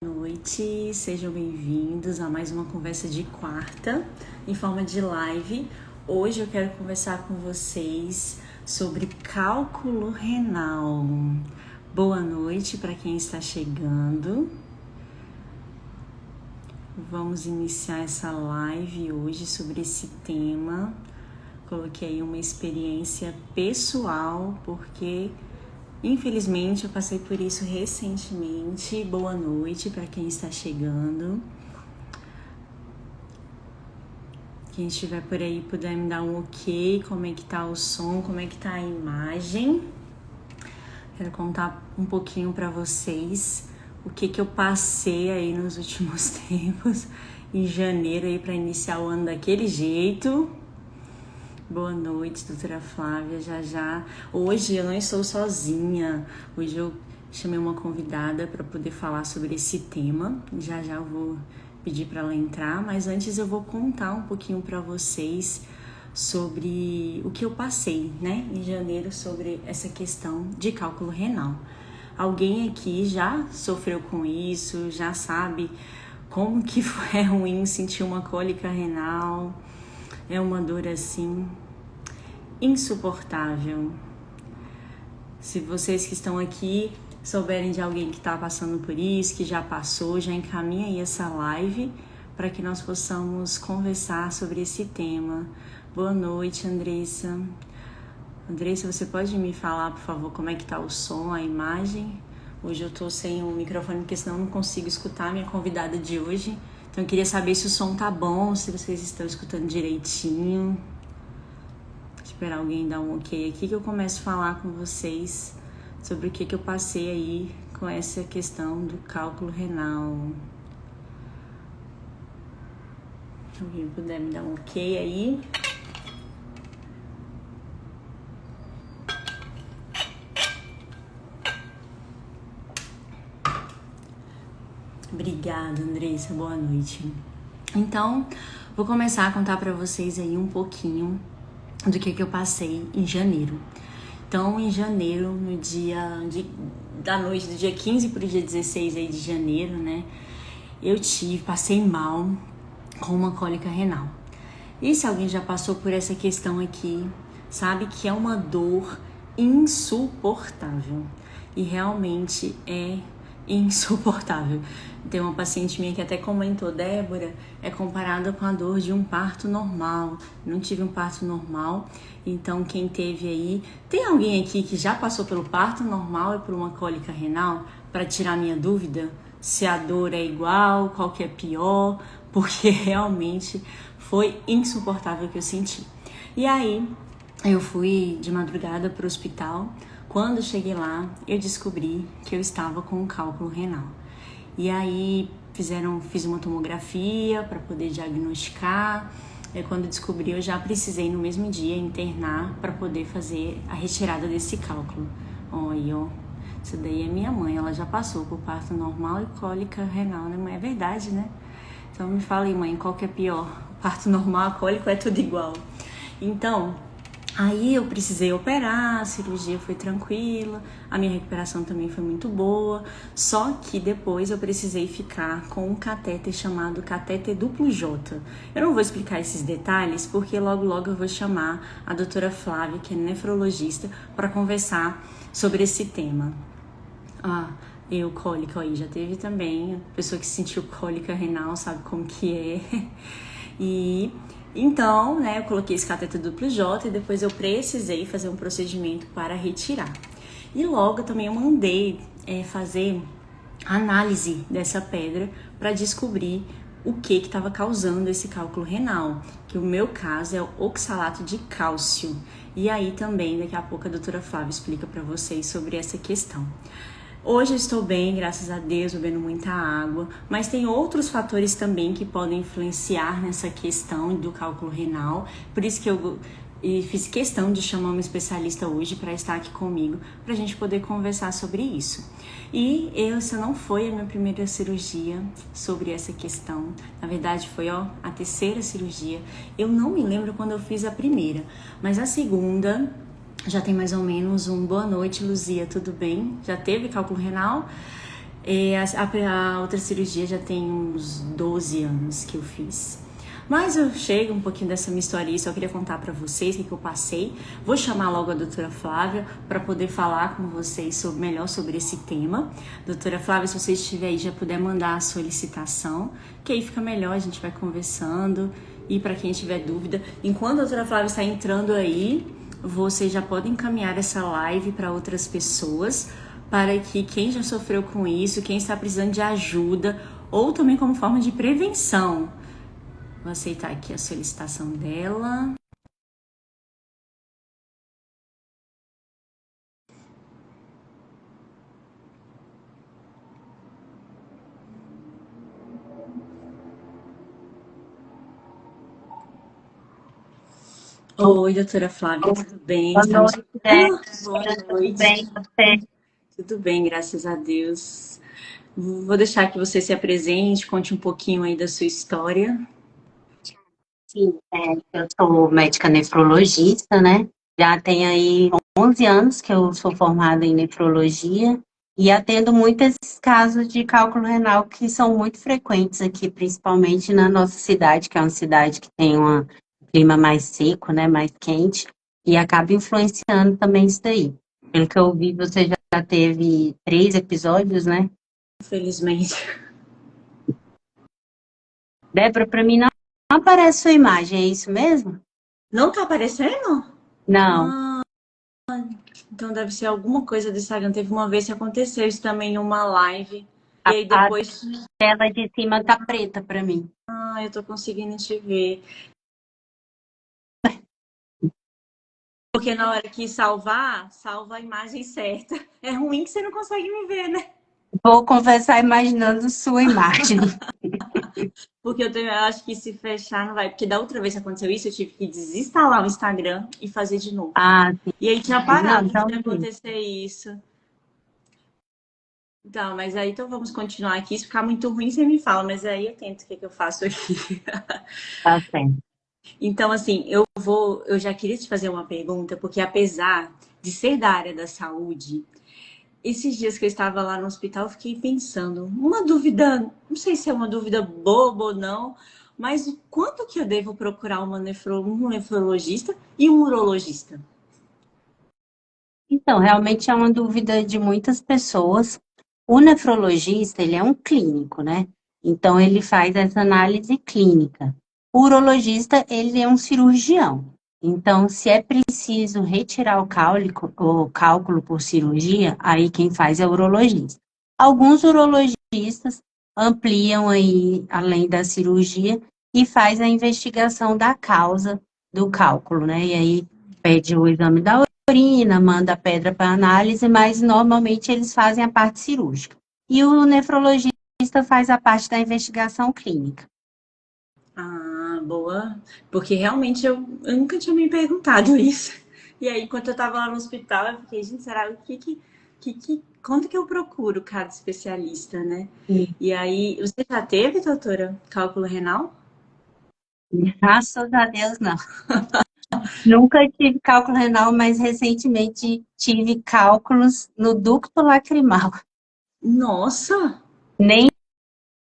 Boa noite, sejam bem-vindos a mais uma conversa de quarta em forma de live. Hoje eu quero conversar com vocês sobre cálculo renal. Boa noite para quem está chegando. Vamos iniciar essa live hoje sobre esse tema. Coloquei aí uma experiência pessoal, porque infelizmente eu passei por isso recentemente. Boa noite para quem está chegando. Quem estiver por aí puder me dar um ok, como é que tá o som, como é que tá a imagem. Quero contar um pouquinho para vocês o que eu passei aí nos últimos tempos, em janeiro aí para iniciar o ano daquele jeito. Boa noite, doutora Flávia, já. Hoje eu não estou sozinha, hoje eu chamei uma convidada para poder falar sobre esse tema. Já eu vou pedir para ela entrar, mas antes eu vou contar um pouquinho para vocês sobre o que eu passei, né, em janeiro sobre essa questão de cálculo renal. Alguém aqui já sofreu com isso, já sabe como que é ruim sentir uma cólica renal? É uma dor assim insuportável. Se vocês que estão aqui souberem de alguém que está passando por isso, que já passou, já encaminha aí essa live para que nós possamos conversar sobre esse tema. Boa noite, Andressa. Andressa, você pode me falar, por favor, como é que tá o som, a imagem? Hoje eu tô sem o microfone, porque senão eu não consigo escutar a minha convidada de hoje. Então eu queria saber se o som tá bom, se vocês estão escutando direitinho. Esperar alguém dar um ok aqui que eu começo a falar com vocês sobre o que eu passei aí com essa questão do cálculo renal. Se alguém puder me dar um ok aí. Obrigada, Andressa. Boa noite. Então, vou começar a contar para vocês aí um pouquinho do que eu passei em janeiro. Então, em janeiro, no da noite do dia 15 para o dia 16 aí de janeiro, né, passei mal com uma cólica renal. E se alguém já passou por essa questão aqui, sabe que é uma dor insuportável. E realmente é insuportável. Tem uma paciente minha que até comentou: Débora, é comparada com a dor de um parto normal. Não tive um parto normal, então quem teve aí... Tem alguém aqui que já passou pelo parto normal e por uma cólica renal? Para tirar minha dúvida, se a dor é igual, qual que é pior, porque realmente foi insuportável o que eu senti. E aí, eu fui de madrugada para o hospital. Quando cheguei lá, eu descobri que eu estava com um cálculo renal. E aí fiz uma tomografia para poder diagnosticar. E quando descobri, eu já precisei no mesmo dia internar para poder fazer a retirada desse cálculo. Olha, ó, isso daí é minha mãe, ela já passou por parto normal e cólica renal, né? Mas é verdade, né? Então me fala aí, mãe, qual que é pior? Parto normal, cólico, é tudo igual. Então, aí eu precisei operar, a cirurgia foi tranquila, a minha recuperação também foi muito boa, só que depois eu precisei ficar com um catéter chamado catéter duplo J. Eu não vou explicar esses detalhes, porque logo eu vou chamar a doutora Flávia, que é nefrologista, para conversar sobre esse tema. Cólica aí, já teve também, a pessoa que sentiu cólica renal sabe como que é. Então, né, eu coloquei esse cateter duplo J e depois eu precisei fazer um procedimento para retirar. E logo também eu mandei fazer análise dessa pedra para descobrir o que estava causando esse cálculo renal, que o meu caso é o oxalato de cálcio. E aí também, daqui a pouco a doutora Flávia explica para vocês sobre essa questão. Hoje eu estou bem, graças a Deus, bebendo muita água, mas tem outros fatores também que podem influenciar nessa questão do cálculo renal, por isso que eu fiz questão de chamar uma especialista hoje para estar aqui comigo, para a gente poder conversar sobre isso. E essa não foi a minha primeira cirurgia sobre essa questão, na verdade foi a terceira cirurgia. Eu não me lembro quando eu fiz a primeira, mas a segunda... Já tem mais ou menos boa noite, Luzia, tudo bem? Já teve cálculo renal? A outra cirurgia já tem uns 12 anos que eu fiz. Mas eu chego um pouquinho dessa minha história, só queria contar para vocês o que eu passei. Vou chamar logo a doutora Flávia para poder falar com vocês melhor sobre esse tema. Doutora Flávia, se você estiver aí, já puder mandar a solicitação, que aí fica melhor, a gente vai conversando. E para quem tiver dúvida, enquanto a doutora Flávia está entrando aí, vocês já podem encaminhar essa live para outras pessoas, para que quem já sofreu com isso, quem está precisando de ajuda, ou também como forma de prevenção. Vou aceitar aqui a solicitação dela. Oi, doutora Flávia, tudo bem? Boa noite, Boa tudo bem noite. com você? Tudo bem, graças a Deus. Vou deixar que você se apresente, conte um pouquinho aí da sua história. Sim, eu sou médica nefrologista, né? Já tem aí 11 anos que eu sou formada em nefrologia e atendo muitos casos de cálculo renal que são muito frequentes aqui, principalmente na nossa cidade, que é uma cidade que tem um clima mais seco, né? Mais quente, e acaba influenciando também isso daí. Pelo que eu vi, você já teve 3 episódios, né? Infelizmente. Débora, para mim não aparece sua imagem, é isso mesmo? Não tá aparecendo? Não. Ah, então deve ser alguma coisa do Instagram. Teve uma vez que aconteceu isso também em uma live. E aí A depois, tela de cima tá preta para mim. eu tô conseguindo te ver. Porque na hora que salvar, salva a imagem certa. É ruim que você não consegue me ver, né? Vou conversar imaginando sua imagem. Porque eu acho que se fechar não vai. Porque da outra vez que aconteceu isso, eu tive que desinstalar o Instagram e fazer de novo. Ah, E aí tinha sim. Não, parado então de sim. acontecer isso. Então, mas aí então vamos continuar aqui. Se ficar muito ruim, você me fala, mas aí eu tento o que eu faço aqui. Tá certo. Então, assim, eu já queria te fazer uma pergunta, porque apesar de ser da área da saúde, esses dias que eu estava lá no hospital, eu fiquei pensando, uma dúvida, não sei se é uma dúvida boba ou não, mas o quanto que eu devo procurar um nefrologista e um urologista? Então, realmente é uma dúvida de muitas pessoas. O nefrologista, ele é um clínico, né? Então, ele faz essa análise clínica. O urologista, ele é um cirurgião. Então, se é preciso retirar o cálculo por cirurgia, aí quem faz é o urologista. Alguns urologistas ampliam aí, além da cirurgia, e faz a investigação da causa do cálculo, né? E aí pede o exame da urina, manda a pedra para análise, mas normalmente eles fazem a parte cirúrgica. E o nefrologista faz a parte da investigação clínica. Ah, boa. Porque realmente eu nunca tinha me perguntado isso. E aí, enquanto eu tava lá no hospital, eu fiquei, gente, será quanto que eu procuro cada especialista, né? E aí, você já teve, doutora, cálculo renal? Graças a Deus, não. Nunca tive cálculo renal, mas recentemente tive cálculos no ducto lacrimal. Nossa! Nem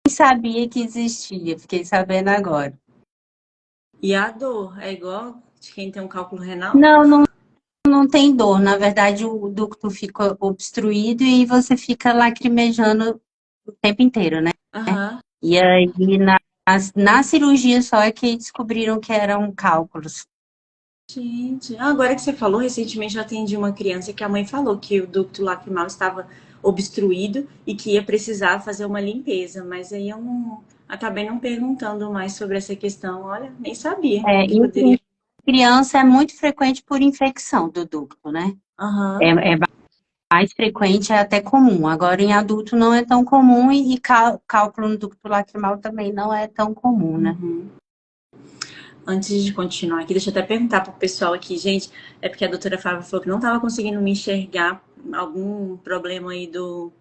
sabia que existia, fiquei sabendo agora. E a dor é igual de quem tem um cálculo renal? Não, não tem dor. Na verdade, o ducto fica obstruído e você fica lacrimejando o tempo inteiro, né? Aham. E aí, na cirurgia só é que descobriram que eram cálculos. Gente, agora que você falou, recentemente eu atendi uma criança que a mãe falou que o ducto lacrimal estava obstruído e que ia precisar fazer uma limpeza, mas aí eu não acabei não perguntando mais sobre essa questão. Olha, nem sabia que Em poderia. criança é muito frequente por infecção do ducto, né? Aham. É mais frequente, é até comum. Agora, em adulto não é tão comum e cálculo no ducto lacrimal também não é tão comum, né? Uhum. Antes de continuar aqui, deixa eu até perguntar pro pessoal aqui, gente, é porque a doutora Fábio falou que não estava conseguindo me enxergar, algum problema aí do,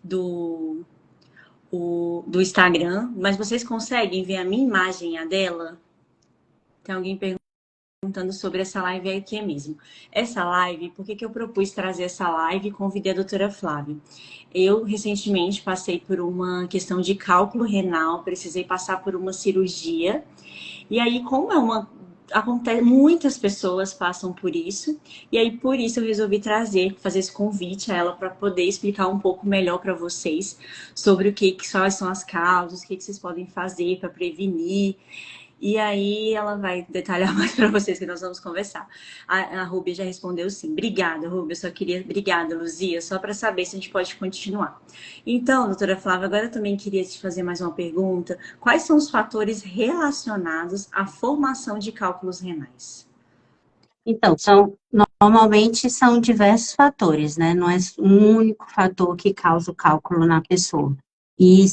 do Instagram, mas vocês conseguem ver a minha imagem, a dela? Tem alguém perguntando perguntando sobre essa live aqui mesmo. Essa live, por que que eu propus trazer essa live e convidei a doutora Flávia? Eu, recentemente, passei por uma questão de cálculo renal, precisei passar por uma cirurgia. E aí, como é uma acontece, muitas pessoas passam por isso, e aí por isso eu resolvi fazer esse convite a ela para poder explicar um pouco melhor para vocês sobre quais são as causas, o que vocês podem fazer para prevenir. E aí ela vai detalhar mais para vocês que nós vamos conversar. A Rúbia já respondeu sim. Obrigada, Rúbia. Só queria. Obrigada, Luzia. Só para saber se a gente pode continuar. Então, doutora Flávia, agora eu também queria te fazer mais uma pergunta. Quais são os fatores relacionados à formação de cálculos renais? Então, normalmente são diversos fatores, né? Não é um único fator que causa o cálculo na pessoa. E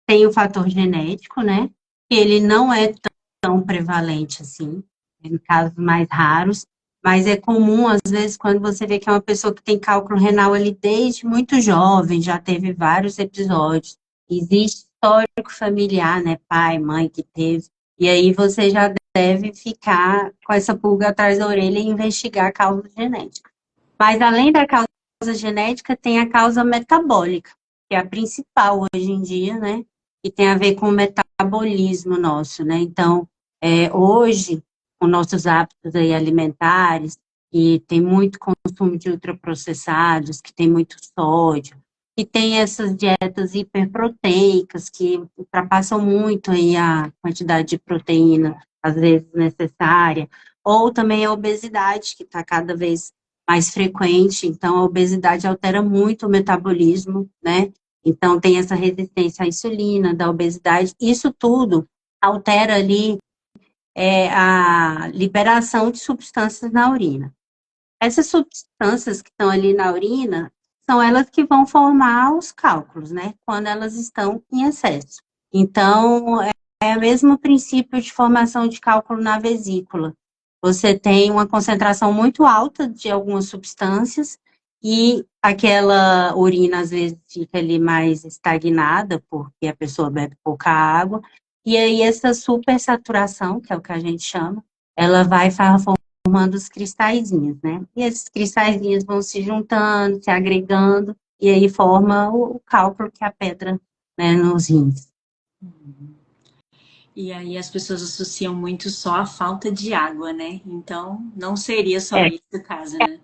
tem o fator genético, né? Que ele não é tão prevalente assim, em casos mais raros, mas é comum, às vezes, quando você vê que é uma pessoa que tem cálculo renal ali desde muito jovem, já teve vários episódios, existe histórico familiar, né? Pai, mãe que teve, e aí você já deve ficar com essa pulga atrás da orelha e investigar a causa genética. Mas além da causa genética, tem a causa metabólica, que é a principal hoje em dia, né? Que tem a ver com o metabolismo nosso, né? Então, hoje, com nossos hábitos aí alimentares, que tem muito consumo de ultraprocessados, que tem muito sódio, que tem essas dietas hiperproteicas, que ultrapassam muito aí a quantidade de proteína, às vezes necessária, ou também a obesidade, que está cada vez mais frequente, então a obesidade altera muito o metabolismo, né? Então tem essa resistência à insulina, da obesidade, isso tudo altera ali a liberação de substâncias na urina. Essas substâncias que estão ali na urina são elas que vão formar os cálculos, né? Quando elas estão em excesso. Então, é o mesmo princípio de formação de cálculo na vesícula. Você tem uma concentração muito alta de algumas substâncias e aquela urina, às vezes, fica ali mais estagnada, porque a pessoa bebe pouca água. E aí, essa supersaturação, que é o que a gente chama, ela vai formando os cristalzinhos, né? E esses cristalzinhos vão se juntando, se agregando, e aí forma o cálculo, que é a pedra, né, nos rins. E aí as pessoas associam muito só a falta de água, né? Então não seria só É, isso o caso, né?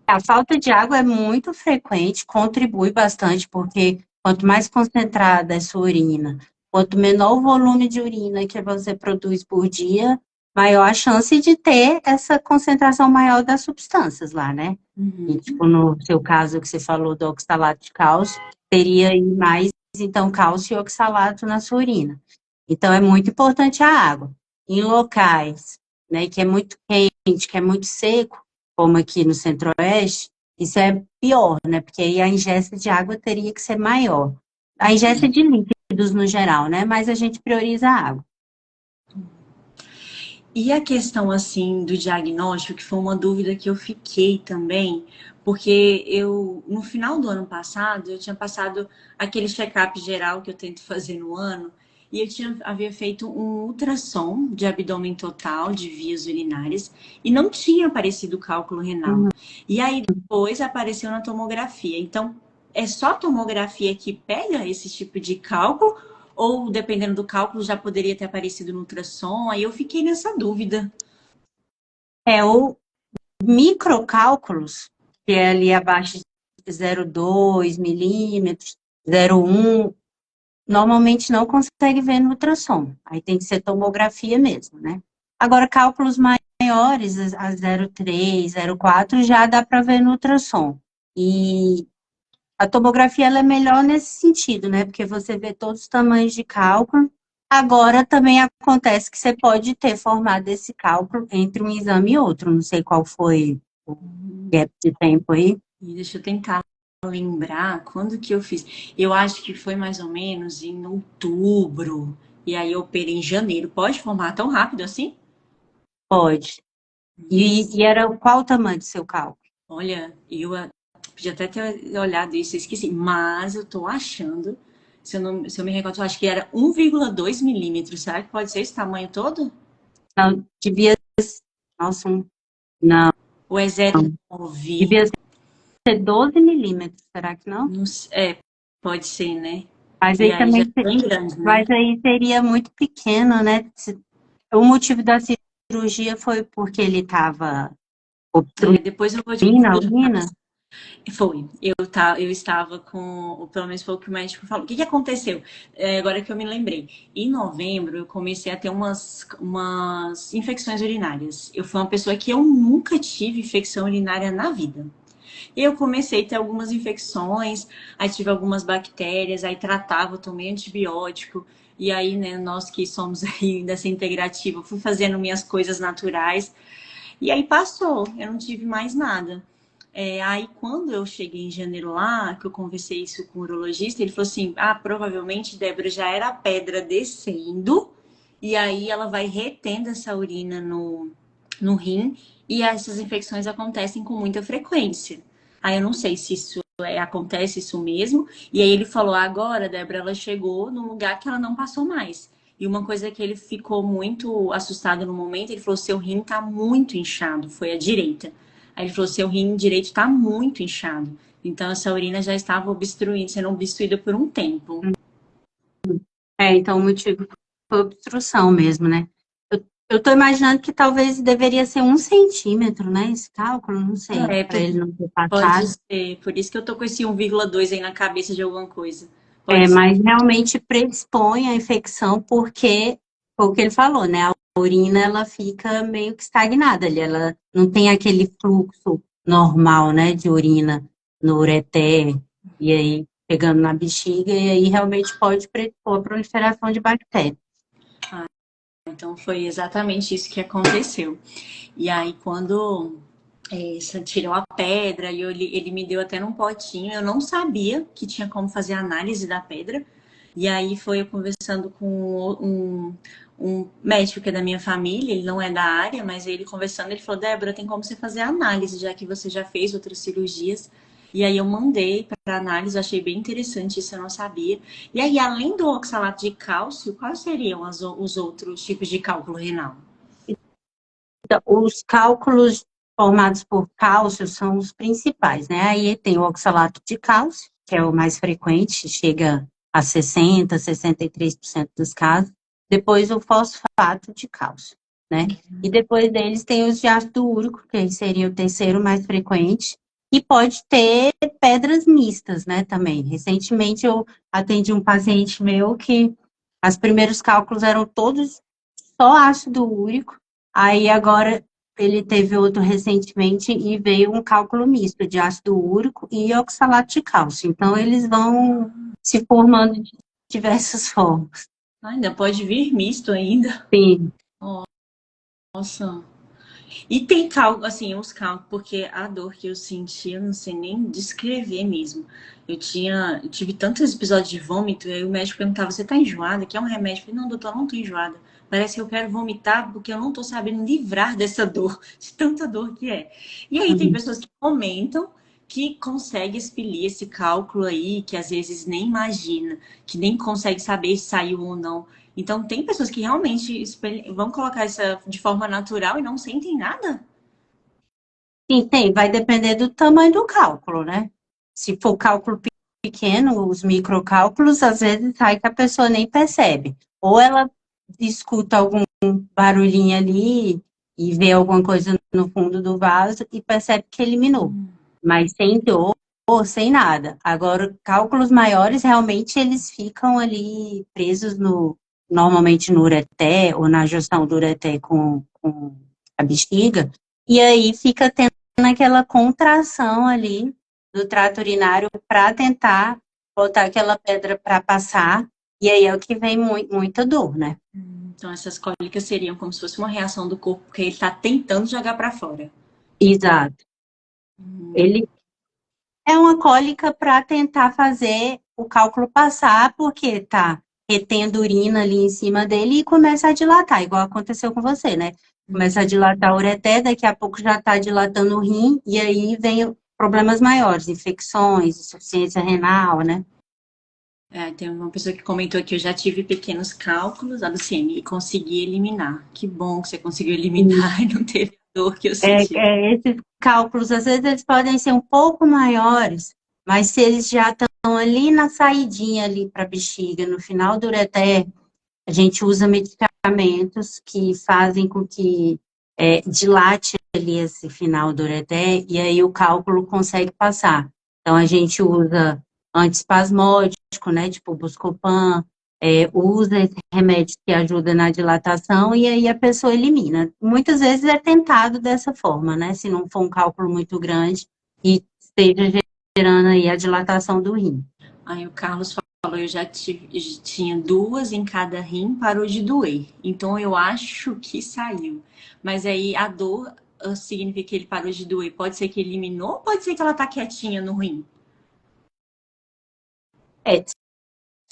a falta de água é muito frequente, contribui bastante, porque quanto mais concentrada é sua urina, quanto menor o volume de urina que você produz por dia, maior a chance de ter essa concentração maior das substâncias lá, né? E, tipo, no seu caso que você falou do oxalato de cálcio, teria aí mais, então, cálcio e oxalato na sua urina. Então, é muito importante a água. Em locais, né, que é muito quente, que é muito seco, como aqui no Centro-Oeste, isso é pior, né? Porque aí a ingesta de água teria que ser maior. A ingesta de líquidos no geral, né? Mas a gente prioriza a água. E a questão assim do diagnóstico, que foi uma dúvida que eu fiquei também, porque eu no final do ano passado eu tinha passado aquele check-up geral que eu tento fazer no ano, e havia feito um ultrassom de abdômen total, de vias urinárias, e não tinha aparecido cálculo renal. E aí depois apareceu na tomografia. Então, é só a tomografia que pega esse tipo de cálculo, ou dependendo do cálculo já poderia ter aparecido no ultrassom? Aí eu fiquei nessa dúvida. O microcálculos, que é ali abaixo de 0,2 milímetros, 0,1, normalmente não consegue ver no ultrassom. Aí tem que ser tomografia mesmo, né? Agora, cálculos maiores, a 0,3, 0,4, já dá para ver no ultrassom. E a tomografia ela é melhor nesse sentido, né? Porque você vê todos os tamanhos de cálculo. Agora também acontece que você pode ter formado esse cálculo entre um exame e outro. Não sei qual foi o gap de tempo aí. E deixa eu tentar lembrar quando que eu fiz. Eu acho que foi mais ou menos em outubro. E aí eu operei em janeiro. Pode formar tão rápido assim? Pode. E era qual o tamanho do seu cálculo? Olha, podia até ter olhado isso, eu esqueci. Mas eu tô achando, se eu me recordo, eu acho que era 1,2 milímetros. Será que pode ser esse tamanho todo? Não, devia. Nossa, não, Ou é 0,9? devia ser 12 milímetros, será que não? Não é, pode ser, né? Mas E aí aí já também, é bem grande, né? mas aí seria muito pequeno, né? O motivo da cirurgia foi porque ele estava obstruindo Depois eu vou te a contar. urina. Foi, eu estava com, ou pelo menos foi o que o médico falou. O que que aconteceu? Agora que eu me lembrei. Em novembro, eu comecei a ter umas infecções urinárias. Eu fui uma pessoa que eu nunca tive infecção urinária na vida. Eu comecei a ter algumas infecções, aí tive algumas bactérias, aí tratava, tomei antibiótico. E aí, né, nós que somos aí dessa integrativa, fui fazendo minhas coisas naturais. E aí passou, eu não tive mais nada. Aí, quando eu cheguei em janeiro lá, que eu conversei isso com o urologista, ele falou assim: ah, provavelmente, Débora, já era a pedra descendo, e aí ela vai retendo essa urina no rim, e essas infecções acontecem com muita frequência. Aí eu não sei se isso acontece isso mesmo. E aí ele falou: agora, Débora, ela chegou num lugar que ela não passou mais. E uma coisa que ele ficou muito assustado no momento, ele falou: seu rim tá muito inchado, foi a direita. Aí ele falou: seu rim direito está muito inchado. Então essa urina já estava obstruindo, sendo obstruída por um tempo. Então o motivo foi obstrução mesmo, né? Eu tô imaginando que talvez deveria ser 1 centímetro, né? Esse cálculo, não sei, É, para ele não ter pode passado. ser. Por isso que eu tô com esse 1,2 aí na cabeça de alguma coisa. Pode ser. Mas realmente predispõe à infecção porque, foi o que ele falou, né? A urina, ela fica meio que estagnada ali, ela não tem aquele fluxo normal, né, de urina no ureter, e aí pegando na bexiga, e aí realmente pode predispor a proliferação de bactérias. Então foi exatamente isso que aconteceu. E aí quando tirou a pedra e ele me deu até num potinho, eu não sabia que tinha como fazer análise da pedra. E aí foi eu conversando com um médico que é da minha família, ele não é da área, mas ele conversando, ele falou: Débora, tem como você fazer análise, já que você já fez outras cirurgias. E aí eu mandei para análise, achei bem interessante, isso eu não sabia. E aí, além do oxalato de cálcio, quais seriam os outros tipos de cálculo renal? Então, os cálculos formados por cálcio são os principais, né? Aí tem o oxalato de cálcio, que é o mais frequente, chega a 60, 63% dos casos. Depois o fosfato de cálcio, né? E depois deles tem os de ácido úrico, que seria o terceiro mais frequente. E pode ter pedras mistas, né, também. Recentemente eu atendi um paciente meu que os primeiros cálculos eram todos só ácido úrico. Aí agora ele teve outro recentemente e veio um cálculo misto de ácido úrico e oxalato de cálcio. Então eles vão se formando de diversas formas. Ainda pode vir misto ainda. Sim, Nossa. E tem cálculo, assim, os cálculos, porque a dor que eu senti, eu não sei nem descrever mesmo. Eu tive tantos episódios de vômito, aí o médico perguntava: você tá enjoada? Quer um remédio? Eu falei: não, doutor, eu não tô enjoada. Parece que eu quero vomitar porque eu não tô sabendo livrar dessa dor, de tanta dor que é. E aí tem pessoas que comentam que consegue expelir esse cálculo aí, que às vezes nem imagina, que nem consegue saber se saiu ou não. Então, tem pessoas que realmente vão colocar isso de forma natural e não sentem nada? sim, tem. Vai depender do tamanho do cálculo, né? Se for cálculo pequeno, os microcálculos, às vezes sai que a pessoa nem percebe. Ou ela escuta algum barulhinho ali e vê alguma coisa no fundo do vaso e percebe que eliminou. Mas sem dor, sem nada. Agora, cálculos maiores, realmente, eles ficam ali presos normalmente no ureter ou na junção do ureter com a bexiga, e aí fica tendo aquela contração ali do trato urinário para tentar botar aquela pedra para passar, e aí é o que vem muita dor, né? Então, essas cólicas seriam como se fosse uma reação do corpo que ele está tentando jogar para fora. Exato. Ele é uma cólica para tentar fazer o cálculo passar, porque tá retendo urina ali em cima dele e começa a dilatar, igual aconteceu com você, né? Começa a dilatar o ureter, daqui a pouco já está dilatando o rim, e aí vem problemas maiores, infecções, insuficiência renal, né? Tem uma pessoa que comentou que eu já tive pequenos cálculos, a Luciene, e consegui eliminar. Que bom que você conseguiu eliminar e não teve. dor que eu senti. Esses cálculos, às vezes, eles podem ser um pouco maiores, mas se eles já estão ali na saidinha ali para a bexiga, no final do ureter, a gente usa medicamentos que fazem com que dilate ali esse final do ureter e aí o cálculo consegue passar. Então, a gente usa antiespasmódico, né, tipo Buscopan, usa esse remédio que ajuda na dilatação e aí a pessoa elimina. Muitas vezes é tentado dessa forma, né, se não for um cálculo muito grande e esteja gerando aí a dilatação do rim. Aí o Carlos falou, eu já tinha duas em cada rim, parou de doer. Então eu acho que saiu. Mas aí a dor significa que ele parou de doer. Pode ser que eliminou, pode ser que ela tá quietinha no rim. É,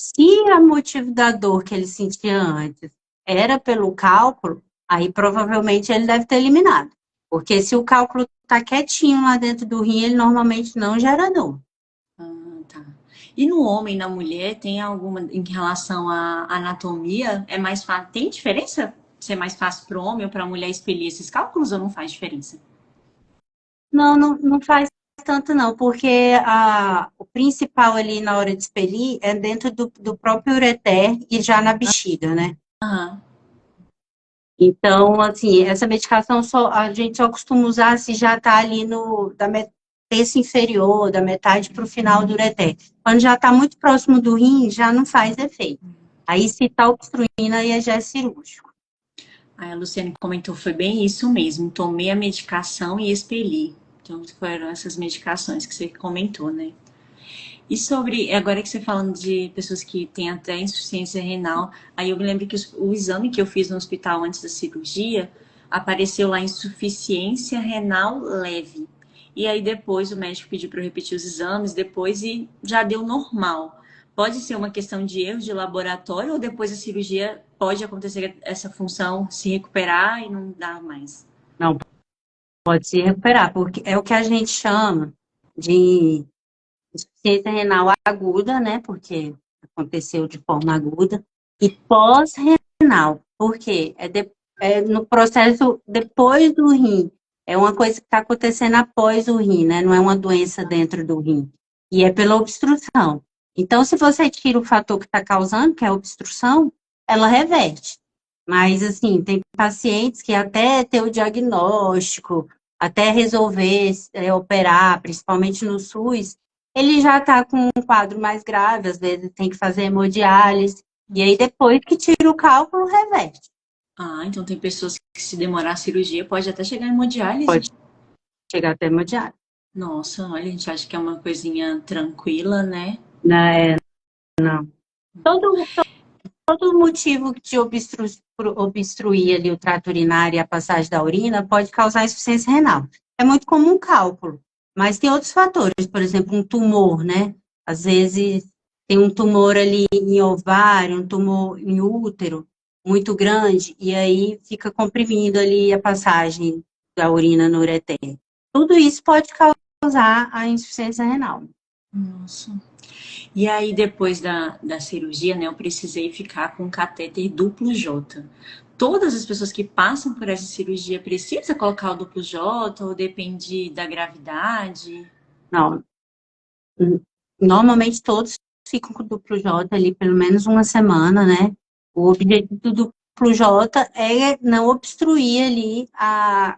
se o motivo da dor que ele sentia antes era pelo cálculo, aí provavelmente ele deve ter eliminado. Porque se o cálculo está quietinho lá dentro do rim, ele normalmente não gera dor. Ah, tá. E no homem, na mulher, tem alguma em relação à anatomia? É mais fácil? Tem diferença? Se é mais fácil para o homem ou para a mulher expelir esses cálculos ou não faz diferença? Não, não faz tanto não, porque o principal ali na hora de expelir é dentro do próprio ureter e já na bexiga, né? Aham. Então, assim, essa medicação a gente só costuma usar se já está ali terço inferior, da metade para o final do ureter. Quando já está muito próximo do rim, já não faz efeito. Aí, se está obstruindo, aí já é cirúrgico. Aí a Luciane comentou, foi bem isso mesmo. Tomei a medicação e expeli. Então foram essas medicações que você comentou, né? E sobre, agora que você falando de pessoas que têm até insuficiência renal, aí eu me lembro que o exame que eu fiz no hospital antes da cirurgia, apareceu lá insuficiência renal leve. E aí depois o médico pediu para eu repetir os exames, depois e já deu normal. Pode ser uma questão de erro de laboratório ou depois da cirurgia pode acontecer essa função se recuperar e não dar mais? Não, pode se recuperar, porque é o que a gente chama de insuficiência renal aguda, né? Porque aconteceu de forma aguda, e pós-renal, porque no processo depois do rim. É uma coisa que está acontecendo após o rim, né? Não é uma doença dentro do rim. E é pela obstrução. Então, se você tira o fator que está causando, que é a obstrução, ela reverte. Mas, assim, tem pacientes que até ter o diagnóstico, até resolver operar, principalmente no SUS, ele já está com um quadro mais grave, às vezes tem que fazer hemodiálise, e aí depois que tira o cálculo, reverte. Ah, então tem pessoas que se demorar a cirurgia pode até chegar em hemodiálise. Pode chegar até hemodiálise. Nossa, olha, a gente acha que é uma coisinha tranquila, né? Não. Todo motivo de obstruir ali o trato urinário e a passagem da urina pode causar insuficiência renal. É muito comum cálculo, mas tem outros fatores, por exemplo, um tumor, né? Às vezes tem um tumor ali em ovário, um tumor em útero muito grande, e aí fica comprimindo ali a passagem da urina no ureter. Tudo isso pode causar a insuficiência renal. Nossa. E aí, depois da cirurgia, né, eu precisei ficar com um catéter duplo J. Todas as pessoas que passam por essa cirurgia precisam colocar o duplo J ou depende da gravidade? Não, normalmente todos ficam com o duplo J ali pelo menos uma semana, né? O objetivo do duplo J é não obstruir ali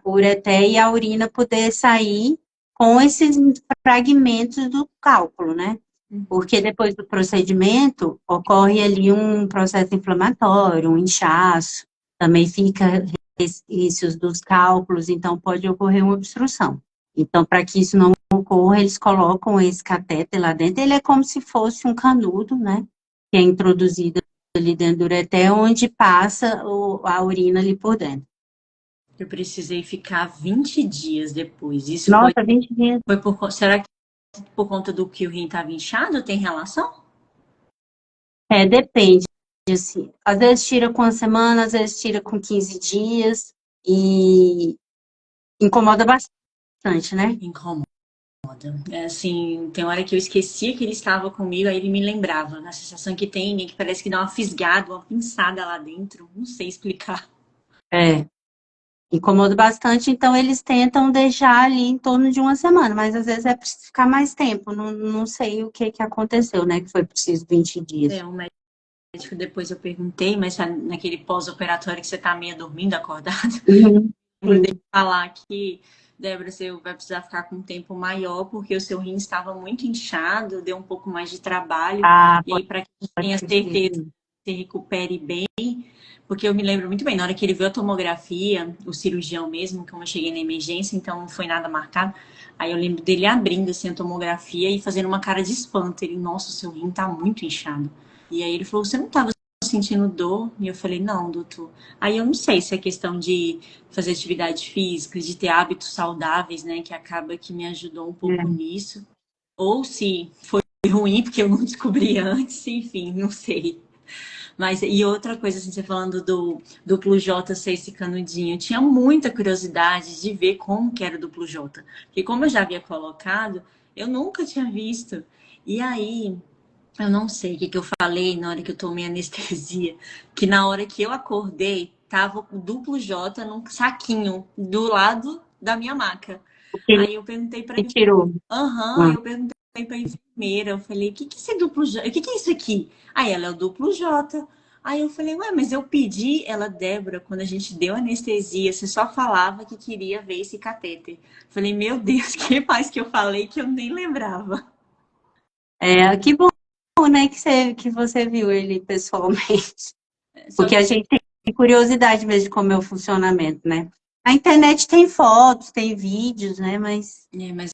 o ureter e a urina poder sair com esses fragmentos do cálculo, né? Porque depois do procedimento ocorre ali um processo inflamatório, um inchaço, também fica resquícios dos cálculos, então pode ocorrer uma obstrução. Então, para que isso não ocorra, eles colocam esse catéter lá dentro, ele é como se fosse um canudo, né? Que é introduzido ali dentro do ureter, onde passa a urina ali por dentro. Eu precisei ficar 20 dias depois. Isso Nossa, 20 dias. foi será que por conta do que o rim estava inchado? Tem relação? Depende, assim. Às vezes tira com uma semana, às vezes tira com 15 dias, e incomoda bastante, né? Incomoda. É assim, tem hora que eu esquecia que ele estava comigo, aí ele me lembrava. A sensação que tem, né, que parece que dá uma fisgada, uma pinçada lá dentro. Não sei explicar. É. Incomoda bastante, então eles tentam deixar ali em torno de uma semana, mas às vezes é preciso ficar mais tempo. Não sei o que aconteceu, né? Que foi preciso 20 dias. O médico depois eu perguntei, mas naquele pós-operatório que você tá meio dormindo, acordado, Uhum. lembro dele falar que, Débora, você vai precisar ficar com um tempo maior, porque o seu rim estava muito inchado, deu um pouco mais de trabalho, Ah, e aí para que a gente pode tenha ter certeza sido. que você recupere bem, porque eu me lembro muito bem, na hora que ele viu a tomografia, o cirurgião mesmo, como eu cheguei na emergência, então não foi nada marcado, aí eu lembro dele abrindo assim a tomografia e fazendo uma cara de espanto, ele, nossa, o seu rim tá muito inchado. E aí ele falou, você não estava sentindo dor? E eu falei, não, doutor. Aí eu não sei se é questão de fazer atividade física, de ter hábitos saudáveis, né, que acaba que me ajudou um pouco É. nisso, ou se foi ruim porque eu não descobri antes, enfim, não sei. Mas, e outra coisa, assim, você falando do duplo J ser esse canudinho, eu tinha muita curiosidade de ver como que era o duplo J. Porque como eu já havia colocado, eu nunca tinha visto. E aí, eu não sei o que eu falei na hora que eu tomei anestesia, que na hora que eu acordei, tava o duplo J num saquinho do lado da minha maca. Porque ele Aí eu perguntei para tirou. Aham, Ah, eu perguntei pra enfermeira, eu falei, o que que é esse duplo J? O que que é isso aqui? Aí ela é o duplo J. Aí eu falei, ué, mas eu pedi, ela, Débora, quando a gente deu anestesia, você só falava que queria ver esse catéter. Falei, meu Deus, que mais que eu falei que eu nem lembrava. que bom, né, que você viu ele pessoalmente. Só Porque a gente tem curiosidade mesmo de como é o funcionamento, né? A internet tem fotos, tem vídeos, né? Mas mas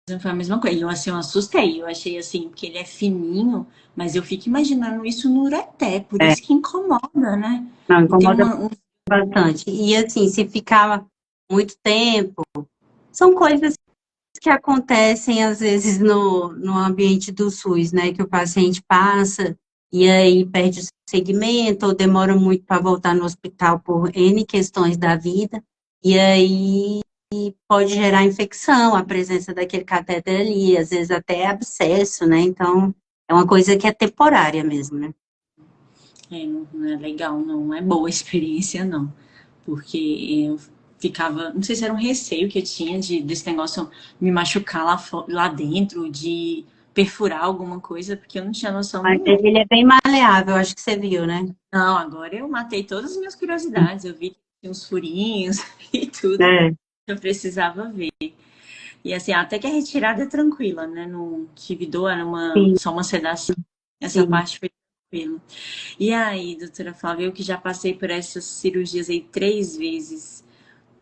não foi a mesma coisa. Eu, assim, eu assustei. Eu achei assim, porque ele é fininho, mas eu fico imaginando isso no ureté, por é, isso que incomoda, né? não, E tem incomoda um bastante. E assim, se ficar muito tempo, são coisas que acontecem às vezes no ambiente do SUS, né? Que o paciente passa e aí perde o segmento ou demora muito para voltar no hospital por N questões da vida. E aí pode gerar infecção, a presença daquele catéter ali, às vezes até abscesso, né? Então, é uma coisa que é temporária mesmo, né? não é legal, não é boa a experiência, não. Porque eu ficava, não sei se era um receio que eu tinha desse negócio me machucar lá dentro, de perfurar alguma coisa, porque eu não tinha noção Mas nenhuma. ele é bem maleável, acho que você viu, né? Não, agora eu matei todas as minhas curiosidades, eu vi que tinha uns furinhos e tudo É, que eu precisava ver. E assim, até que a retirada é tranquila, né? Não tive dor, era sim, só uma sedação. Essa sim. parte foi tranquila. E aí, doutora Flávia, eu que já passei por essas cirurgias aí 3 vezes,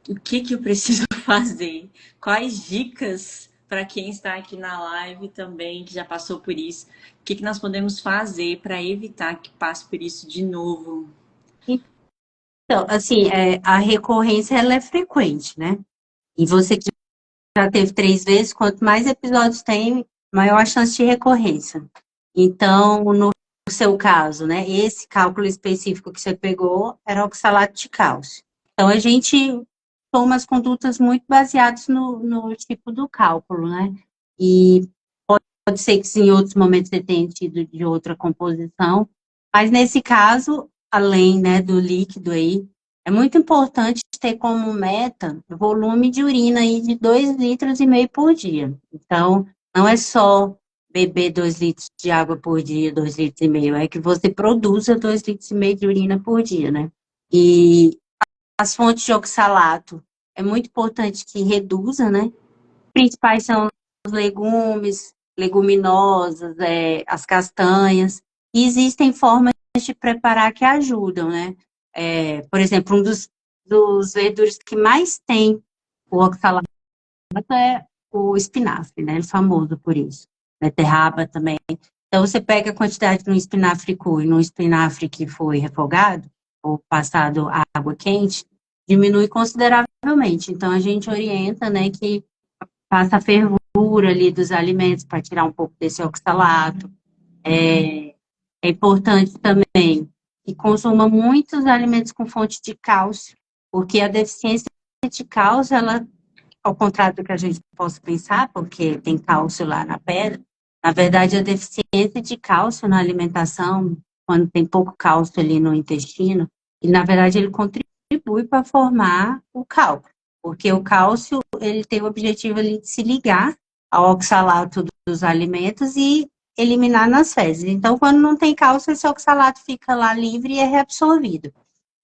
o que que eu preciso fazer? Quais dicas para quem está aqui na live também, que já passou por isso? O que que nós podemos fazer para evitar que passe por isso de novo? Então, assim, a recorrência, ela é frequente, né? E você que já teve 3 vezes, quanto mais episódios tem, maior a chance de recorrência. Então, no seu caso, né, esse cálculo específico que você pegou era oxalato de cálcio. Então, a gente toma as condutas muito baseadas no tipo do cálculo, né? E pode ser que em outros momentos você tenha tido de outra composição, mas nesse caso, além, né, do líquido aí, é muito importante ter como meta o volume de urina aí de 2,5 litros por dia. Então, não é só beber 2 litros de água por dia, 2,5 litros, é que você produza 2,5 litros de urina por dia, né? E as fontes de oxalato, é muito importante que reduza, né? Principais são os legumes, leguminosas, as castanhas. E existem formas de preparar que ajudam, né? Por exemplo, um dos verduras que mais tem o oxalato é o espinafre, né? Ele é famoso por isso. Beterraba também. Então, você pega a quantidade no espinafre cru e no espinafre que foi refogado, ou passado água quente, diminui consideravelmente. Então, a gente orienta, né, que faça a fervura ali dos alimentos para tirar um pouco desse oxalato. É importante também que consuma muitos alimentos com fonte de cálcio, porque a deficiência de cálcio, ela, ao contrário do que a gente possa pensar, porque tem cálcio lá na pedra, na verdade, a deficiência de cálcio na alimentação, quando tem pouco cálcio ali no intestino, e na verdade ele contribui contribui para formar o cálculo, porque o cálcio ele tem o objetivo ali de se ligar ao oxalato dos alimentos e eliminar nas fezes. Então, quando não tem cálcio, esse oxalato fica lá livre e é reabsorvido.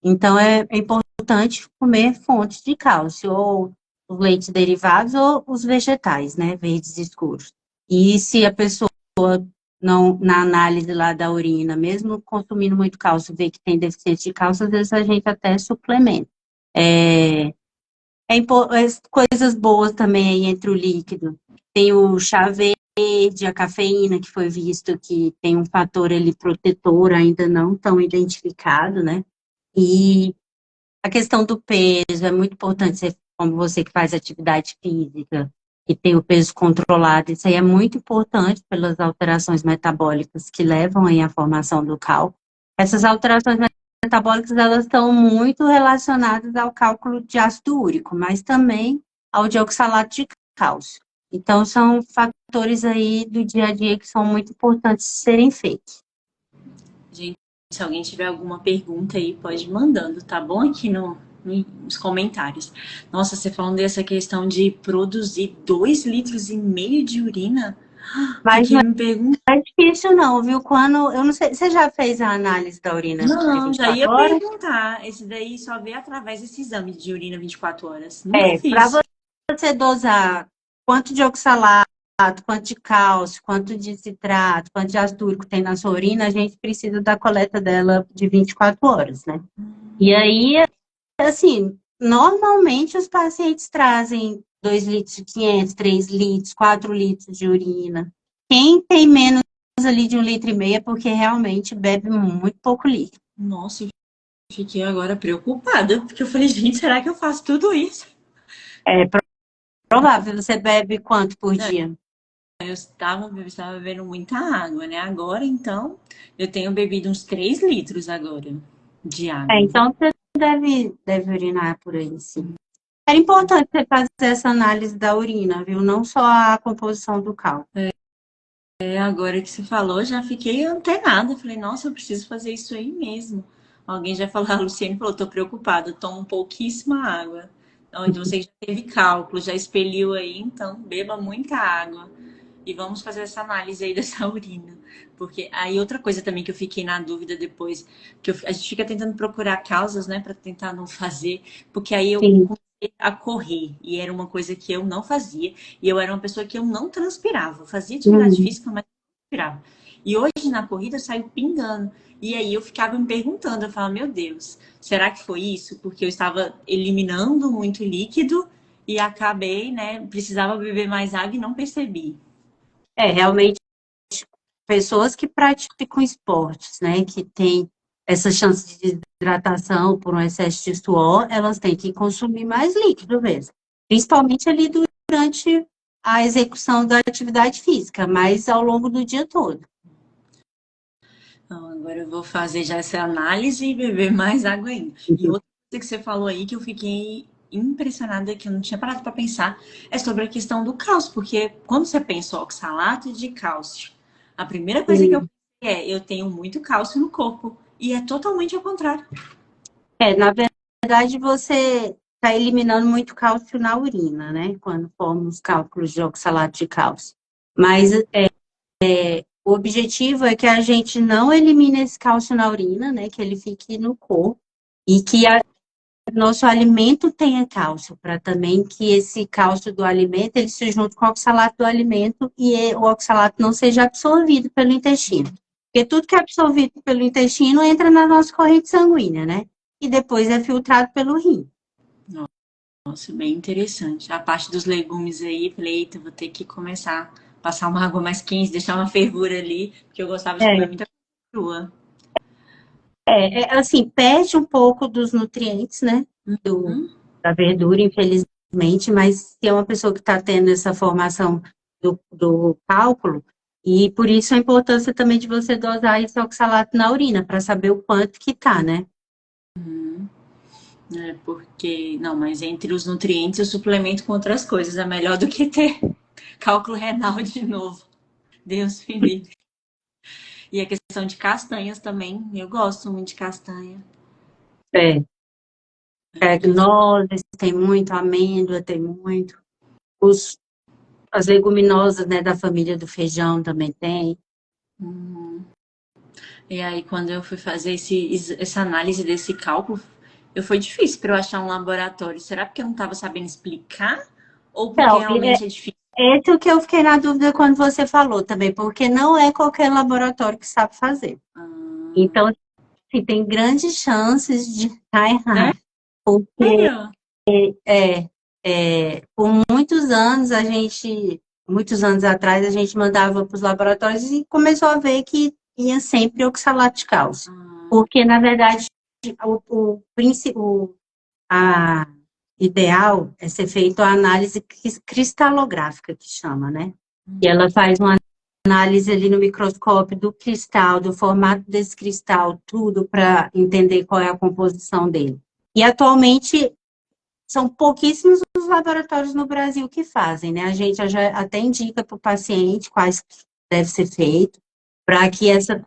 Então, é importante comer fontes de cálcio, ou os leites derivados ou os vegetais, né, verdes escuros. E se a pessoa não, na análise lá da urina, mesmo consumindo muito cálcio, vê que tem deficiência de cálcio, às vezes a gente até suplementa. É, coisas boas também aí entre o líquido. Tem o chá verde, a cafeína, que foi visto que tem um fator ali protetor ainda não tão identificado, né? E a questão do peso é muito importante, como você que faz atividade física e tem o peso controlado, isso aí é muito importante pelas alterações metabólicas que levam aí à formação do cálculo. Essas alterações metabólicas, elas estão muito relacionadas ao cálculo de ácido úrico, mas também ao de oxalato de cálcio. Então, são fatores aí do dia a dia que são muito importantes de serem feitos. Gente, se alguém tiver alguma pergunta aí, pode ir mandando, tá bom? Aqui nos comentários. Nossa, você falando dessa questão de produzir 2,5 litros de urina, Mas fiquei não me perguntando. é difícil não, viu? Quando, eu não sei, você já fez a análise da urina de Não, já 24 ia horas? perguntar. Esse daí só vê através desse exame de urina 24 horas. Nunca Para fiz. você dosar quanto de oxalato, quanto de cálcio, quanto de citrato, quanto de ácido úrico tem na sua urina, a gente precisa da coleta dela de 24 horas, né? E aí, assim, normalmente os pacientes trazem 2 litros de 500, 3 litros, 4 litros de urina. Quem tem menos ali de 1,5 litro é porque realmente bebe muito pouco líquido. Nossa, eu fiquei agora preocupada, porque eu falei, gente, será que eu faço tudo isso? É provável. Você bebe quanto por Não, dia? eu estava bebendo muita água, né? Agora, então, eu tenho bebido uns 3 litros agora de água. Então você deve urinar por aí, sim. Era importante você fazer essa análise da urina, viu? Não só a composição do cálculo. Agora que você falou, já fiquei antenada. Falei, nossa, eu preciso fazer isso aí mesmo. Alguém já falou, a Luciane falou, tô preocupada, tomo pouquíssima água. Onde você já teve cálculo, já expeliu aí, então beba muita água. E vamos fazer essa análise aí dessa urina. Porque aí outra coisa também que eu fiquei na dúvida depois, que a gente fica tentando procurar causas, né, para tentar não fazer, porque aí eu Sim. comecei a correr e era uma coisa que eu não fazia, e eu era uma pessoa que eu não transpirava, eu fazia atividade Uhum. física, mas não transpirava. E hoje na corrida eu saio pingando. E aí eu ficava me perguntando, eu falava, meu Deus, será que foi isso? Porque eu estava eliminando muito líquido e acabei, né, precisava beber mais água e não percebi. Realmente, pessoas que praticam esportes, né, que têm essa chance de desidratação por um excesso de suor, elas têm que consumir mais líquido mesmo. Principalmente ali durante a execução da atividade física, mas ao longo do dia todo. Então, agora eu vou fazer já essa análise e beber mais água ainda. E outra coisa que você falou aí que eu fiquei impressionada, que eu não tinha parado para pensar, é sobre a questão do cálcio, porque quando você pensa oxalato de cálcio, a primeira coisa que eu pensei é, eu tenho muito cálcio no corpo, e é totalmente ao contrário. Na verdade, você está eliminando muito cálcio na urina, né? Quando formos os cálculos de oxalato de cálcio. Mas o objetivo é que a gente não elimine esse cálcio na urina, né? Que ele fique no corpo e que nosso alimento tenha cálcio, para também que esse cálcio do alimento ele se junte com o oxalato do alimento e o oxalato não seja absorvido pelo intestino. Porque tudo que é absorvido pelo intestino entra na nossa corrente sanguínea, né? E depois é filtrado pelo rim. Nossa, bem interessante. A parte dos legumes aí, falei, eita, vou ter que começar a passar uma água mais quente, deixar uma fervura ali, porque eu gostava de comer muita coisa crua. Assim, perde um pouco dos nutrientes, né? Da verdura, infelizmente, mas se é uma pessoa que está tendo essa formação do cálculo, e por isso a importância também de você dosar esse oxalato na urina, para saber o quanto que tá, né? É porque, não, mas entre os nutrientes eu suplemento com outras coisas. É melhor do que ter cálculo renal de novo. Deus me livre. E a questão de castanhas também. Eu gosto muito de castanha. É. nozes tem muito, amêndoa tem muito, os, as leguminosas, né, da família do feijão também tem. Uhum. E aí, quando eu fui fazer essa análise desse cálculo, foi difícil para eu achar um laboratório. Será porque eu não estava sabendo explicar? Ou porque Então, realmente é difícil? esse é o que eu fiquei na dúvida quando você falou também, porque não é qualquer laboratório que sabe fazer. Ah, Então, assim, tem grandes chances de estar errado, porque sério? é, por muitos anos atrás, a gente mandava para os laboratórios e começou a ver que ia sempre oxalato de cálcio. Ah, Porque, na verdade, a ideal é ser feita a análise cristalográfica, que chama, né? E ela faz uma análise ali no microscópio do cristal, do formato desse cristal, tudo para entender qual é a composição dele. E atualmente são pouquíssimos os laboratórios no Brasil que fazem, né? A gente já até indica para o paciente quais deve ser feito, para que essa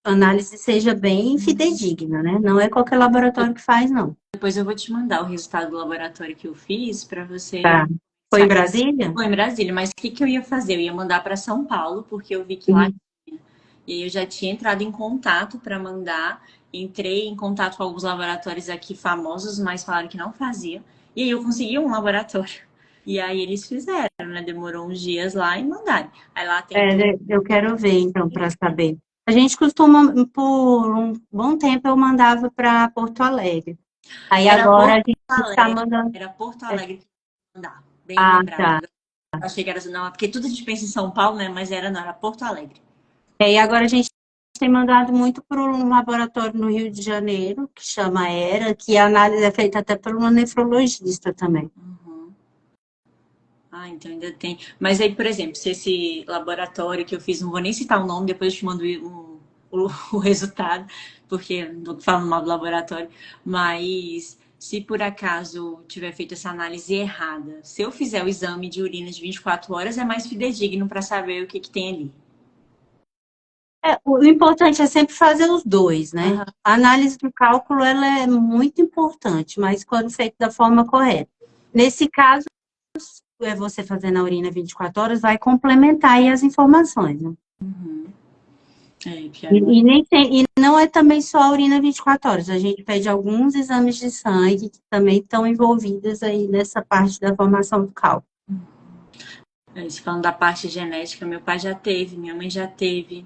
análise seja bem fidedigna, né? Não é qualquer laboratório que faz, não. depois eu vou te mandar o resultado do laboratório que eu fiz para você. Tá. Foi em Brasília? Foi em Brasília, mas o que, que eu ia fazer? Eu ia mandar para São Paulo, porque eu vi que lá Uhum. tinha. E aí eu já tinha entrado em contato para mandar. Entrei em contato com alguns laboratórios aqui famosos, mas falaram que não fazia. E aí eu consegui um laboratório. E aí eles fizeram, né? Demorou uns dias lá e mandaram. Aí lá tem tudo. Eu quero ver, então, para saber. A gente costuma, por um bom tempo, eu mandava para Porto Alegre. Aí Era agora a Porto gente está Alegre. mandando. Era Porto Alegre que ia mandar. Bem Ah, lembrado. tá. Agora eu achei que era. Não, porque tudo a gente pensa em São Paulo, né? Mas era, não, era Porto Alegre. E agora a gente tem mandado muito para um laboratório no Rio de Janeiro, que chama ERA, que a análise é feita até por uma nefrologista também. Uhum. Ah, então ainda tem. Mas aí, por exemplo, se esse laboratório que eu fiz, não vou nem citar o nome, depois eu te mando o resultado, porque não tô falando mal do laboratório, mas se por acaso tiver feito essa análise errada, se eu fizer o exame de urina de 24 horas, é mais fidedigno para saber o que, que tem ali. O importante é sempre fazer os dois, né? Aham. A análise do cálculo, ela é muito importante, mas quando feita da forma correta. Nesse caso, você fazendo a urina 24 horas vai complementar aí as informações, né? É, pior. E não é também só a urina 24 horas, a gente pede alguns exames de sangue que também estão envolvidos aí nessa parte da formação do cálculo. Se falando da parte genética, meu pai já teve, minha mãe já teve,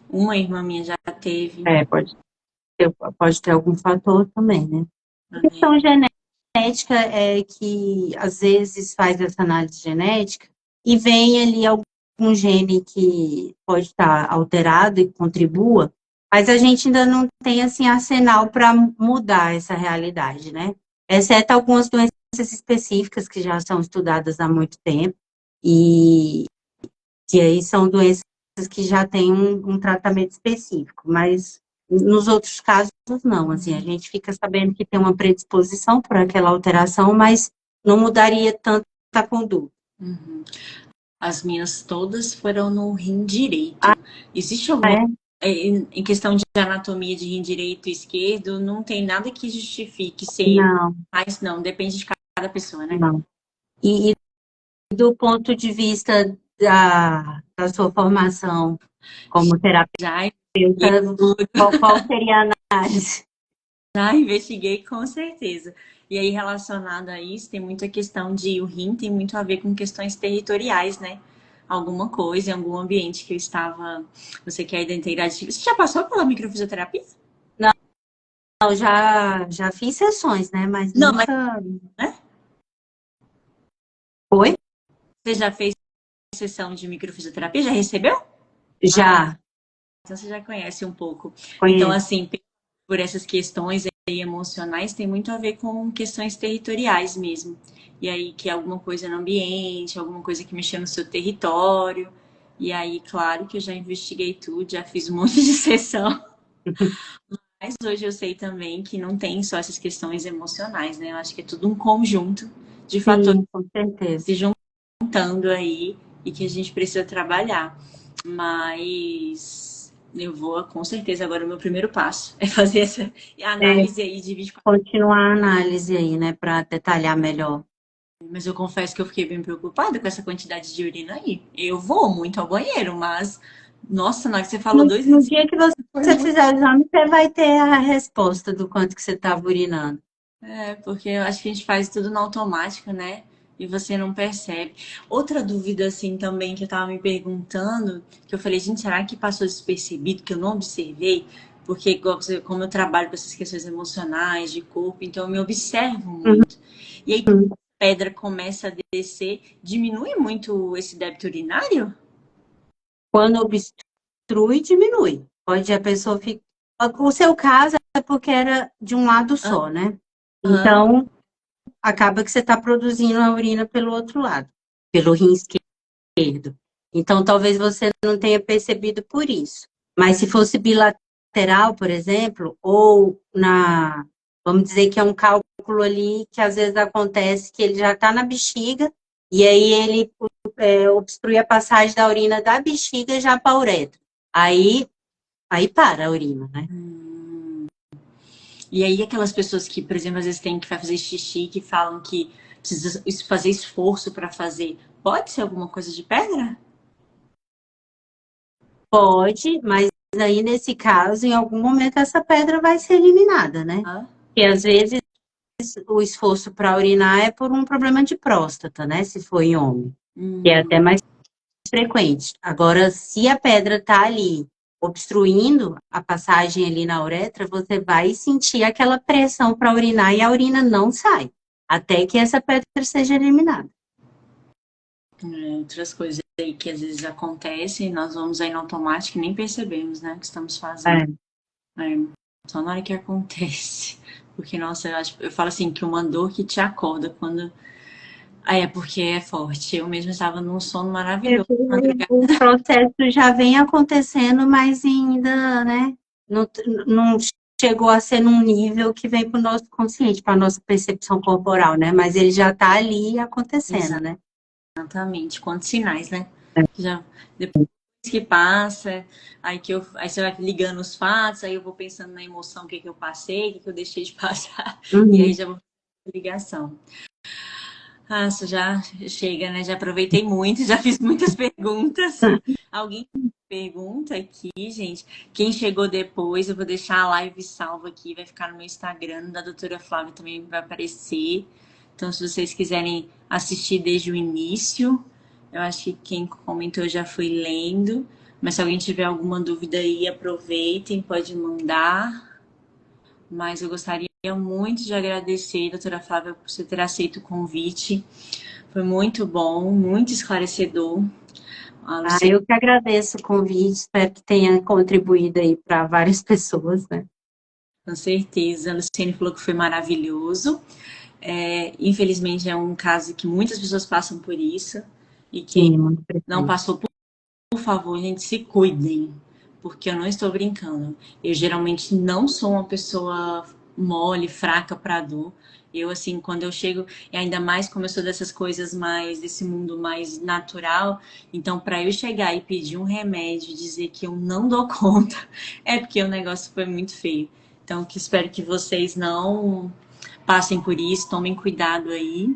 uma irmã minha já teve. É, pode ter algum fator também, né? A Né? questão genética é que, às vezes, faz essa análise genética e vem ali algum gene que pode estar alterado e contribua, mas a gente ainda não tem, assim, arsenal para mudar essa realidade, né? Exceto algumas doenças específicas que já são estudadas há muito tempo e que aí são doenças que já têm um tratamento específico, mas nos outros casos não, assim, a gente fica sabendo que tem uma predisposição por aquela alteração, mas não mudaria tanto a conduta. Uhum. As minhas todas foram no rim Ah, direito. Existe alguma. é? Em questão de anatomia de rim direito e esquerdo, não tem nada que justifique ser. Não, Mas não, depende de cada pessoa, né? não. E do ponto de vista da sua formação como terapeuta, Já investiguei tudo, qual seria a análise? já investiguei com certeza. E aí, relacionado a isso, tem muita questão de. O rim tem muito a ver com questões territoriais, né? Alguma coisa, em algum ambiente que eu estava. Você quer da integridade física. Você já passou pela microfisioterapia? Não, já fiz sessões, né, mas Não, mas nunca... né? Foi? Você já fez sessão de microfisioterapia? Já recebeu? Ah, Já, então você já conhece um pouco. Então, conheço. assim, por essas questões aí emocionais, tem muito a ver com questões territoriais mesmo. E aí, que é alguma coisa no ambiente, alguma coisa que mexeu no seu território. E aí, claro que eu já investiguei tudo, já fiz um monte de sessão. Mas hoje eu sei também que não tem só essas questões emocionais, né? Eu acho que é tudo um conjunto de fatores Sim, com certeza. se juntando aí e que a gente precisa trabalhar. Mas Eu vou, com certeza, agora o meu primeiro passo é fazer essa É, análise aí de 24. continuar a análise aí, né, para detalhar melhor. Mas eu confesso que eu fiquei bem preocupada com essa quantidade de urina aí. Eu vou muito ao banheiro, mas, nossa, na hora que você falou No, 2 no litros, dia que foi você muito. fizer o exame, você vai ter a resposta do quanto que você estava urinando. É, porque eu acho que a gente faz tudo no automático, né? E você não percebe. Outra dúvida, assim, também que eu tava me perguntando, que eu falei, gente, será que passou despercebido, que eu não observei? Porque, como eu trabalho com essas questões emocionais, de corpo, então eu me observo muito. E aí, quando Uhum. a pedra começa a descer, diminui muito esse débito urinário? Quando obstrui, diminui. Pode a pessoa ficar. O seu caso é porque era de um lado só, né? Aham. Então, acaba que você está produzindo a urina pelo outro lado, pelo rim esquerdo. Então, talvez você não tenha percebido por isso. Mas se fosse bilateral, por exemplo, ou vamos dizer que é um cálculo ali que às vezes acontece que ele já está na bexiga e aí ele obstrui a passagem da urina da bexiga já para a uretra. Aí para a urina, né? E aí aquelas pessoas que, por exemplo, às vezes tem que fazer xixi, que falam que precisa fazer esforço para fazer, pode ser alguma coisa de pedra? Pode, mas aí nesse caso, em algum momento essa pedra vai ser eliminada, né? Ah, Porque às vezes o esforço para urinar é por um problema de próstata, né? Se for em homem, que é até mais frequente. Agora, se a pedra está ali obstruindo a passagem ali na uretra, você vai sentir aquela pressão para urinar e a urina não sai, até que essa pedra seja eliminada. outras coisas aí que às vezes acontecem, nós vamos aí no automático e nem percebemos, né, o que estamos fazendo. É. É, só na hora que acontece. Porque, nossa, eu falo assim, que uma dor que te acorda quando. Ah, é porque é forte. Eu mesmo estava num sono É, maravilhoso. o processo já vem acontecendo, mas ainda, né, não chegou a ser num nível que vem para o nosso consciente, para a nossa percepção corporal, né? Mas ele já está ali acontecendo, né? Exatamente. Quantos sinais, né? Já depois que passa, aí você vai ligando os fatos, aí eu vou pensando na emoção, o que que eu passei, o que que eu deixei de passar, e aí Uhum. já vou fazer a ligação. Ah, isso já chega, né? Já aproveitei muito, já fiz muitas perguntas. Alguém pergunta aqui, gente. Quem chegou depois, eu vou deixar a live salva aqui, vai ficar no meu Instagram, da doutora Flávia também vai aparecer. Então, se vocês quiserem assistir desde o início, eu acho que quem comentou já foi lendo. Mas se alguém tiver alguma dúvida aí, aproveitem, pode mandar. Mas eu gostaria muito de agradecer, doutora Flávia, por você ter aceito o convite. Foi muito bom, muito esclarecedor. A Ah, Luciane, eu que agradeço o convite, espero que tenha contribuído aí para várias pessoas, né? com certeza, a Luciane falou que foi maravilhoso. Infelizmente é um caso que muitas pessoas passam por isso. E quem Sim, muito não presente. passou, por favor, gente, se cuidem. Porque eu não estou brincando. Eu geralmente não sou uma pessoa mole, fraca para dor. Eu, assim, quando eu chego, e ainda mais como eu sou dessas coisas mais, desse mundo mais natural, então, para eu chegar e pedir um remédio e dizer que eu não dou conta, é porque o negócio foi muito feio. Então, que espero que vocês não passem por isso, tomem cuidado aí.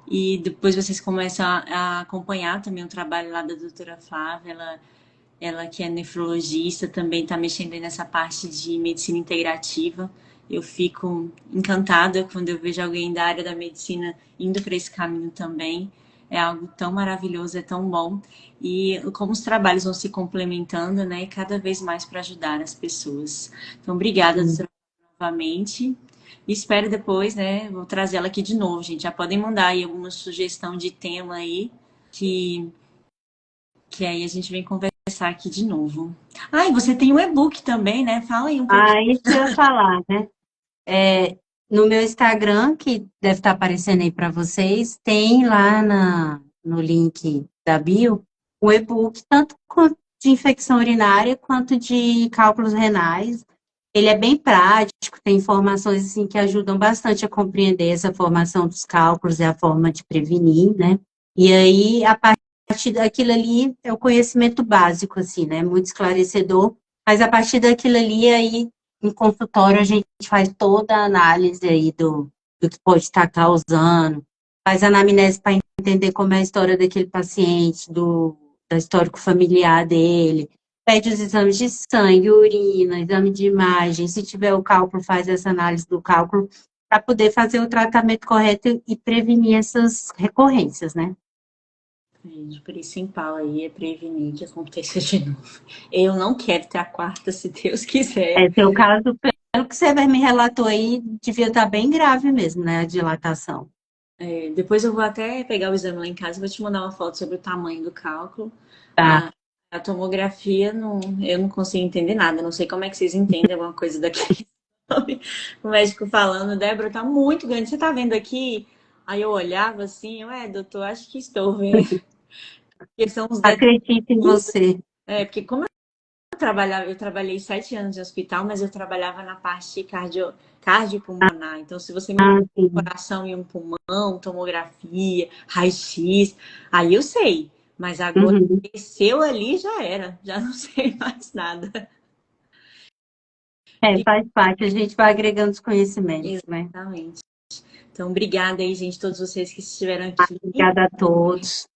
E depois vocês começam a acompanhar também o trabalho lá da doutora Flávia. Ela que é nefrologista, também está mexendo aí nessa parte de medicina integrativa. Eu fico encantada quando eu vejo alguém da área da medicina indo para esse caminho também. É algo tão maravilhoso, é tão bom. E como os trabalhos vão se complementando, né? Cada vez mais para ajudar as pessoas. Então, obrigada, Sim. doutora, novamente. E espero depois, né? Vou trazer ela aqui de novo, gente. Já podem mandar aí alguma sugestão de tema aí que aí a gente vem conversar aqui de novo. Ah, e você tem um e-book também, né? Fala aí um pouquinho. Ah, isso que eu ia falar, né? No meu Instagram, que deve estar aparecendo aí para vocês, tem lá no link da bio o e-book, tanto de infecção urinária quanto de cálculos renais. Ele é bem prático, tem informações assim, que ajudam bastante a compreender essa formação dos cálculos e a forma de prevenir, né? E aí, a partir daquilo ali, é o conhecimento básico, assim, né? Muito esclarecedor. Mas a partir daquilo ali, aí, em consultório, a gente faz toda a análise aí do que pode estar causando, faz anamnese para entender como é a história daquele paciente, da histórico familiar dele, pede os exames de sangue, urina, exame de imagem, se tiver o cálculo, faz essa análise do cálculo, para poder fazer o tratamento correto e prevenir essas recorrências, né? O principal aí é prevenir que aconteça de novo. Eu não quero ter a quarta, se Deus quiser. É, seu caso, pelo que você me relatou aí, devia estar bem grave mesmo, né, a dilatação. Depois eu vou até pegar o exame lá em casa e vou te mandar uma foto sobre o tamanho do cálculo. Tá. A tomografia, não, eu não consigo entender nada. Não sei como é que vocês entendem alguma coisa daqui. O médico falando, Débora, tá muito grande. Você tá vendo aqui? Aí eu olhava assim, doutor, acho que estou vendo. Porque são os detalhes. Acredito em você. Porque como eu trabalhei 7 anos em hospital, mas eu trabalhava na parte cardiopulmonar. Então, se você me Ah, pergunta um sim. coração e um pulmão, tomografia, raio-x, aí eu sei. Mas agora Uhum. desceu ali já era, já não sei mais nada. É, faz parte, a gente vai agregando os conhecimentos, né? Exatamente. Então, obrigada aí, gente, todos vocês que estiveram aqui. Obrigada a todos.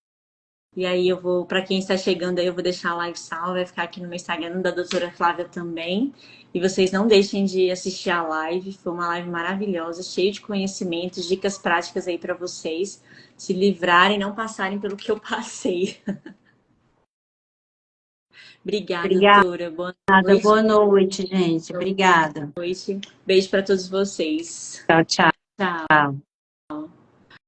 E aí eu vou, para quem está chegando aí, eu vou deixar a live salva, vai ficar aqui no meu Instagram da doutora Flávia também. E vocês não deixem de assistir a live, foi uma live maravilhosa, cheia de conhecimentos, dicas práticas aí para vocês se livrarem, não passarem pelo que eu passei. Obrigada, Obrigada, doutora. Boa boa noite, gente. Obrigada. noite. Beijo para todos vocês. Tchau, tchau. Tchau.